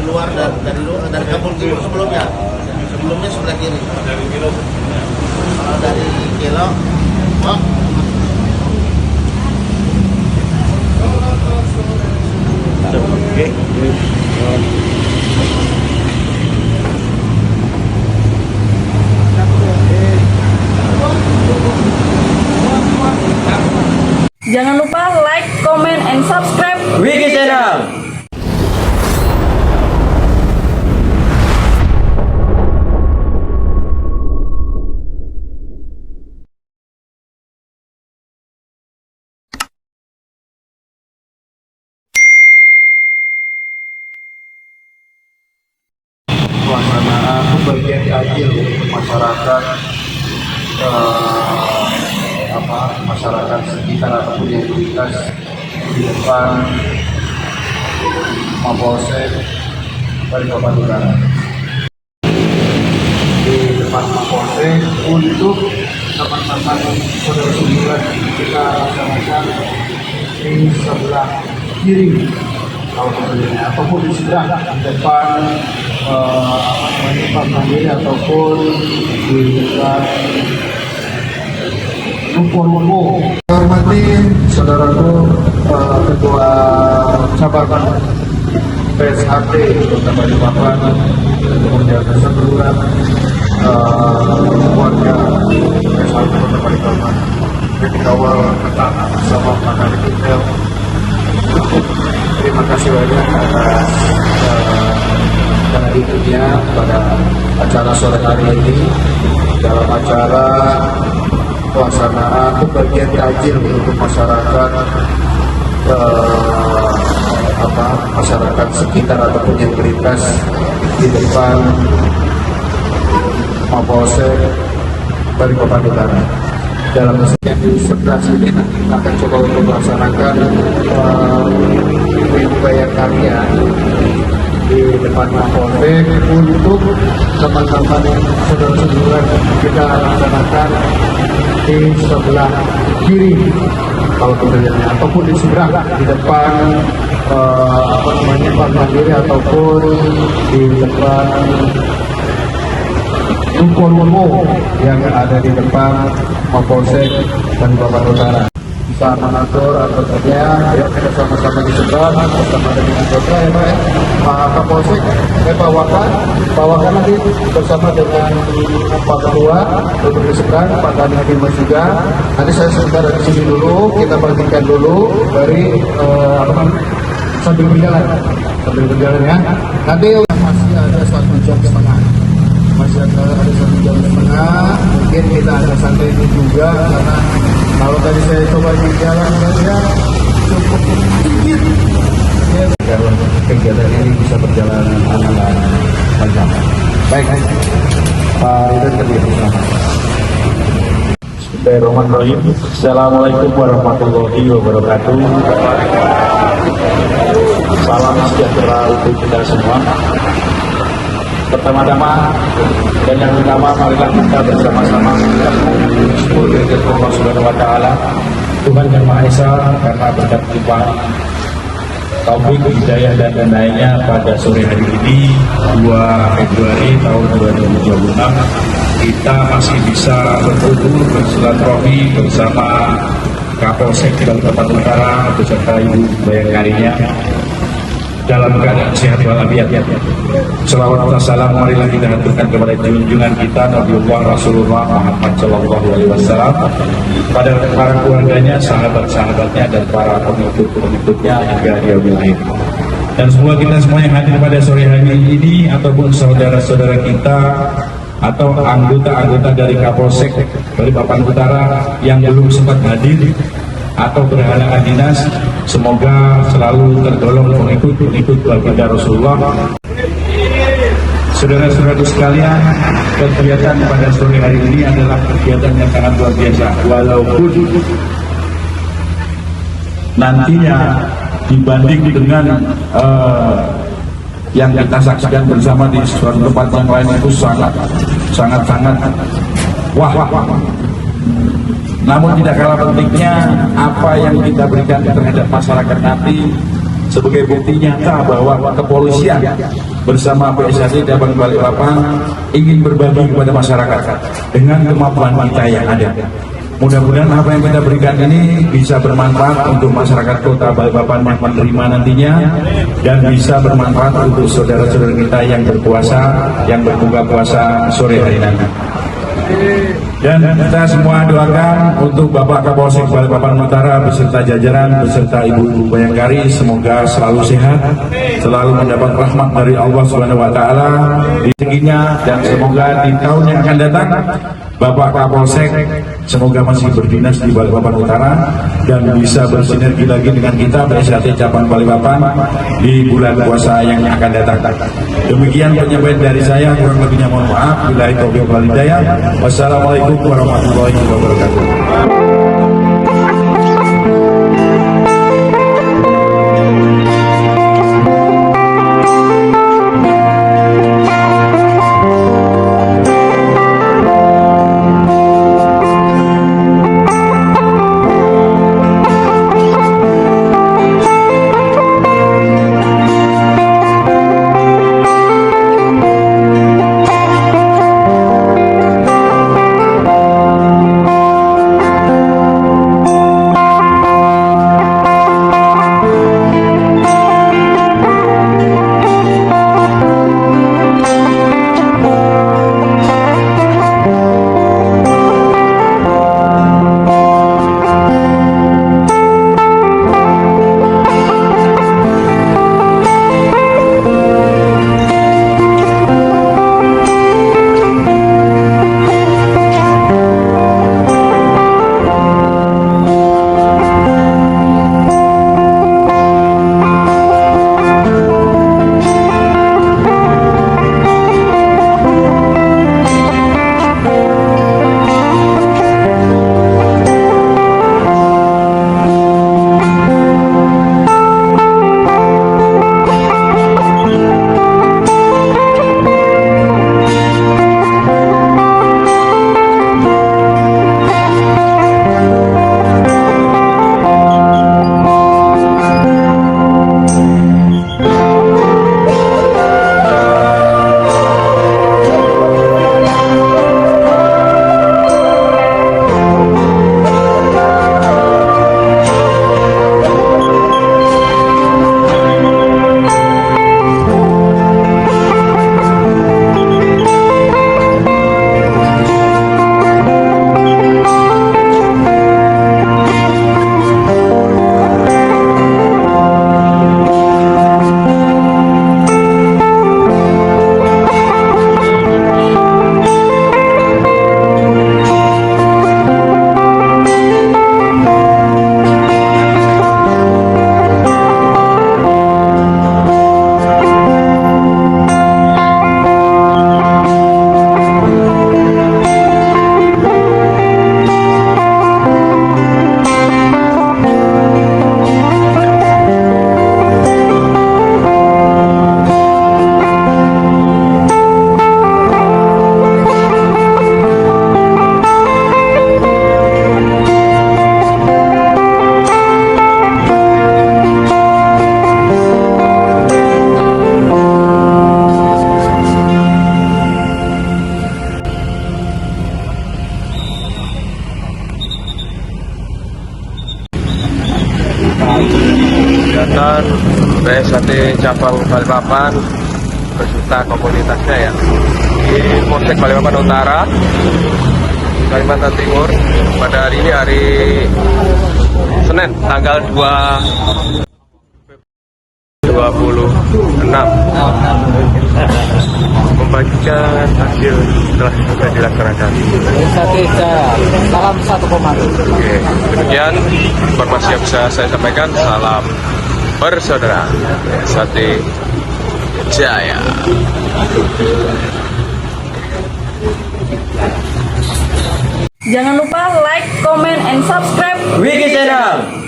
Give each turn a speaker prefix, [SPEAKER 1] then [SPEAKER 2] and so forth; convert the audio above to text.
[SPEAKER 1] luar dari Kampung Timur sebelumnya sebelah kiri. Kalau dari Kilo,
[SPEAKER 2] Oke.
[SPEAKER 3] Jangan lupa like, comment, and subscribe
[SPEAKER 2] Wiki Channel.
[SPEAKER 4] Pelaksanaan pembagian takjil untuk masyarakat masyarakat sekitar ataupun yang melintas di depan Mapolsek Balikpapan Utara. Di depan Mapolsek untuk teman-teman saudara-saudara kita laksanakan di sebelah kiri ataupun di seberang depan Pak Mandiri ataupun di depan Ruko. Hormati saudaraku Ketua Cabang PSHT Kota Balikpapan untuk menjaga seluruh warga PSHT Kota Balikpapan dikawal ketat bersama Pak Detail. Terima kasih banyak atas ikutnya pada acara sore hari ini dalam acara pelaksanaan pembagian takjil untuk masyarakat masyarakat sekitar ataupun yang melintas di depan Mapolsek Balikpapan Utara. Dalam kesempatan di sebelah sini nanti akan coba untuk melaksanakan bayar karya di depan Mapolsek untuk teman-teman saudara-saudara kita laksanakan di sebelah kiri kalau kemudiannya ataupun di seberang di depan Pak Mandiri ataupun di depan Ruko yang ada di depan Mapolsek dan Balikpapan Utara. Bisa mengatur anggotanya, ya kita sama-sama di seberang bersama dengan anggota ya Pak Kapolsek, Pak Wakan nanti bersama dengan Pak Ketua untuk di seberang, Pak Kadin Dimas juga. Nanti saya sebentar dari sini dulu, kita bagikan dulu dari sambil berjalan ya. Nanti masih ada 1 jam setengah. Mungkin kita ada santai ini juga karena kalau tadi saya coba di jalan saja cukup sedikit ya, kegiatan ini bisa berjalan aman lancar. Baik, Pak Ridwan terlebih dahulu.
[SPEAKER 5] Bismillahirrahmanirrahim. Assalamualaikum warahmatullahi wabarakatuh. Salam sejahtera untuk kita semua. Pertama-tama dan yang utama marilah kita bersama-sama bersyukur kepada Allah Subhanahu wa taala, Tuhan yang Maha Esa, karena berkat limpahan taufik, hidayah dan lainnya pada sore hari ini 2 Februari tahun 2026 kita masih bisa berkumpul bersilaturahmi bersama Kapolsek Balikpapan Utara beserta Ibu Bayangkarinya dalam keadaan sehat walafiat. Selawat dan salam marilah kita haturkan kepada junjungan kita Nabiullah Rasulullah Muhammad Shallallahu Alaihi Wasallam, pada para keluarganya, sahabat-sahabatnya, dan para pengikut-pengikutnya hingga di yaumil akhir. Dan semua kita semua yang hadir pada sore hari ini ataupun saudara-saudara kita atau anggota-anggota dari Kapolsek Balikpapan Utara yang belum sempat hadir atau berhalangan dinas, semoga selalu tergolong pengikut baginda Rasulullah. Saudara-saudara sekalian, kegiatan pada sore hari ini adalah kegiatan yang sangat luar biasa, walaupun nantinya dibanding dengan yang kita saksikan bersama di suatu tempat yang lain itu sangat wah. Namun tidak kalah pentingnya apa yang kita berikan terhadap masyarakat nanti sebagai bukti nyata bahwa kepolisian bersama PSHD Cabang Balikpapan ingin berbagi kepada masyarakat dengan kemampuan kita yang ada. Mudah-mudahan apa yang kita berikan ini bisa bermanfaat untuk masyarakat Kota Balikpapan yang menerima nantinya, dan bisa bermanfaat untuk saudara-saudara kita yang berpuasa, yang berbuka puasa sore hari nanti. Dan kita semua doakan untuk Bapak Kapolsek Balikpapan Utara beserta jajaran, beserta Ibu Bayangkari, semoga selalu sehat, selalu mendapat rahmat dari Allah Subhanahu wa Ta'ala di rezekinya, dan semoga di tahun yang akan datang Bapak Kapolsek semoga masih berdinas di Balikpapan Utara dan bisa bersinergi lagi dengan kita PSHD Cabang Balikpapan di bulan puasa yang akan datang. Demikian penyampaian dari saya, kurang lebihnya mohon maaf. Billahi taufiq wal hidayah. Wassalamualaikum warahmatullahi wabarakatuh.
[SPEAKER 6] kegiatan PSHD Cabang Balikpapan beserta komunitasnya ya di Polsek Balikpapan Utara, Kalimantan Timur. Pada hari ini hari Senin tanggal 26 membagikan hasil setelah sudah dilaksanakan.
[SPEAKER 7] Salam satu komando.
[SPEAKER 6] Oke, demikian informasi yang bisa saya sampaikan. Salam bersaudara, PSHD Jaya.
[SPEAKER 3] Jangan lupa like, comment, and subscribe
[SPEAKER 2] Wiki Channel.